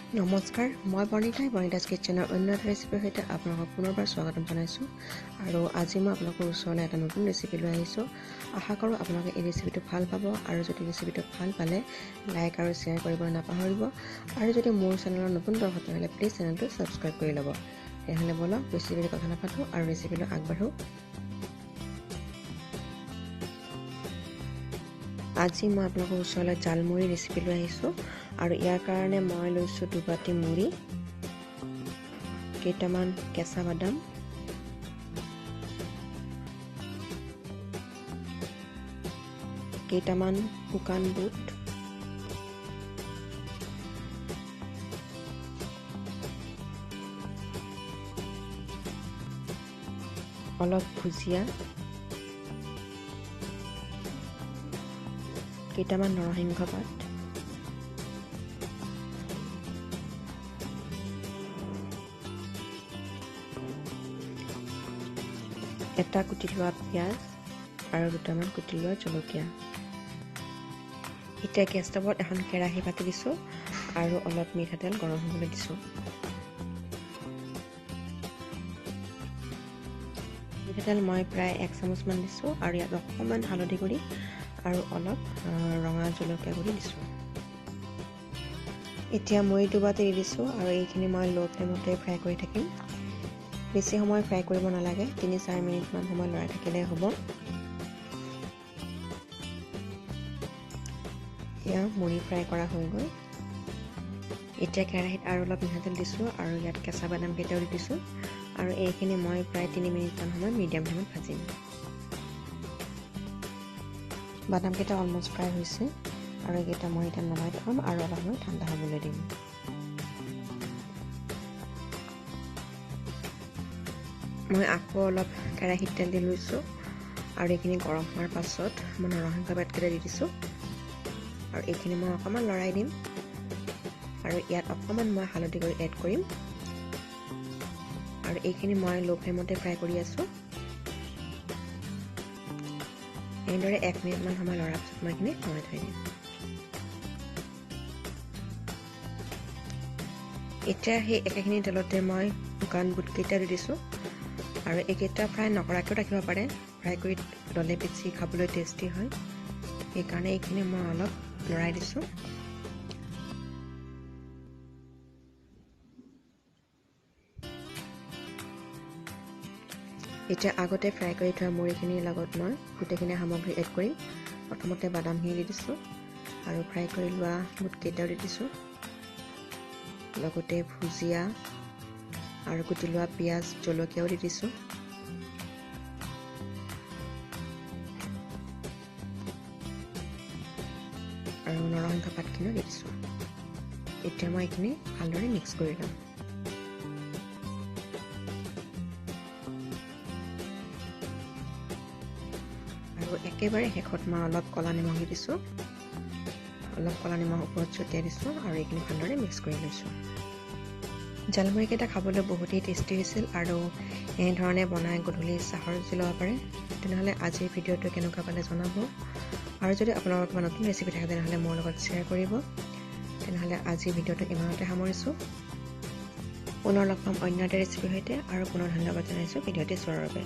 নমস্কাৰ, মই বৰ্ণিতা skitcheনৰ অন্য এটা ৰেচিপিৰ সৈতে আপোনালোকক পুনৰবাৰ স্বাগতম জনাইছোঁ। আৰু আজি মই আপোনালোকৰ ওচৰলৈ এটা নতুন ৰেচিপি লৈ আহিছোঁ। আশা কৰোঁ আপোনালোকে এই ৰেচিপিটো ভাল পাব, আৰু যদি ৰেচিপিটো ভাল পালে লাইক আৰু শ্বেয়াৰ কৰিবলৈ নাপাহৰিব। আৰু যদি মোৰ চেনেলৰ নতুন দৰ্শক হ'লে প্লিজ চেনেলটো ছাবস্ক্ৰাইব কৰি ল'ব। তেনেহ'লে বলক বেছি দেৰি কথা নাপাতোঁ আৰু ৰেচিপিলৈ আগবাঢ়োঁ। আজি মই আপোনালোকৰ ওচৰলৈ জালমুড়ি ৰেচিপি লৈ আহিছোঁ। আৰু ইয়াৰ কাৰণে মই লৈছোঁ 2 বাটি মুড়ি, কেইটামান কেঁচা বাদাম, কেইটামান শুকান বুট, অলপ ভুজিয়া, কেইটামান নৰসিংহ পাত, এটা কুটি লোৱা পিঁয়াজ আৰু দুটামান কুটি লোৱা জলকীয়া। এতিয়া গেছ ষ্টভত এখন কেৰাহী পাতি দিছোঁ আৰু অলপ মিঠাতেল গৰম হ'বলৈ দিছোঁ। মিঠাতেল মই প্ৰায় 1 চামুচমান দিছোঁ আৰু ইয়াত অকণমান হালধি গুড়ি আৰু অলপ ৰঙা জলকীয়া গুড়ি দিছোঁ। এতিয়া মুড়ি দুবাতি দি দিছোঁ আৰু এইখিনি মই ল' ফ্লেমতে ফ্ৰাই কৰি থাকিম। বেছি সময় ফ্ৰাই কৰিব নালাগে, 3-4 মিনিটমান সময় লৰাই থাকিলেই হ'ব। এতিয়া মুড়ি ফ্ৰাই কৰা হৈ গ'ল। এতিয়া কেৰাহীত আৰু অলপ মিঠাতেল দিছোঁ আৰু ইয়াত কেঁচা বাদাম কেইটাও দি দিছোঁ আৰু এইখিনি মই প্ৰায় 3 মিনিটমান সময় মিডিয়াম ফ্লেমত ভাজিম। বাদাম কেইটা অলমষ্ট ফ্ৰাই হৈছে আৰু এইকেইটা মই এতিয়া নমাই থ'ম আৰু অলপ সময় ঠাণ্ডা হ'বলৈ দিম। মই আকৌ অলপ কেৰাহীত তেল দি লৈছোঁ আৰু এইখিনি গৰম হোৱাৰ পাছত মই নৰসিংহ পাতকেইটা দি দিছোঁ আৰু এইখিনি মই অকণমান লৰাই দিম আৰু ইয়াত অকণমান মই হালধি গুড়ি এড কৰিম আৰু এইখিনি মই ল' ফ্লেমতে ফ্ৰাই কৰি আছোঁ। এনেদৰে 1 মিনিটমান সময় লৰাৰ পিছত মই এইখিনি নমাই থৈ দিম। এতিয়া সেই একেখিনি তেলতে মই শুকান বুটকেইটা দি দিছোঁ আৰু এইকেইটা ফ্ৰাই নকৰাকৈও ৰাখিব পাৰে, ফ্ৰাই কৰি ল'লে বেছি খাবলৈ টেষ্টি হয়। সেইকাৰণে এইখিনি মই অলপ লৰাই দিছোঁ। এতিয়া আগতে ফ্ৰাই কৰি থোৱা মুড়িখিনিৰ লগত মই গোটেইখিনি সামগ্ৰী এড কৰিম। প্ৰথমতে বাদামখিনি দি দিছোঁ আৰু ফ্ৰাই কৰি লোৱা বুটকেইটাও দি দিছোঁ, লগতে ভুজিয়া আৰু কুটি লোৱা পিঁয়াজ জলকীয়াও দি দিছোঁ। আৰু নৰসিংহ পাতখিনিও দি দিছোঁ। এতিয়া মই এইখিনি ভালদৰে মিক্স কৰি ল'ম। আৰু একেবাৰে শেষত মই অলপ ক'লা নিমখ দি দিছোঁ, অলপ ক'লা নিমখ ওপৰত ছটিয়াই দিছোঁ আৰু এইখিনি ভালদৰে মিক্স কৰি লৈছোঁ। জালমুড়িকেইটা খাবলৈ বহুতেই টেষ্টি হৈছিল আৰু এনেধৰণে বনাই গধূলি চাহৰ জুতি ল'ব পাৰে। তেনেহ'লে আজিৰ ভিডিঅ'টো কেনেকুৱা পালে জনাব, আৰু যদি আপোনালোকৰ কিবা নতুন ৰেচিপি থাকে তেনেহ'লে মোৰ লগত শ্বেয়াৰ কৰিব। তেনেহ'লে আজিৰ ভিডিঅ'টো ইমানতে সামৰিছোঁ। পুনৰ লগ পাম অন্য এটা ৰেচিপিৰ সৈতে, আৰু পুনৰ ধন্যবাদ জনাইছোঁ ভিডিঅ'টি চোৱাৰ বাবে।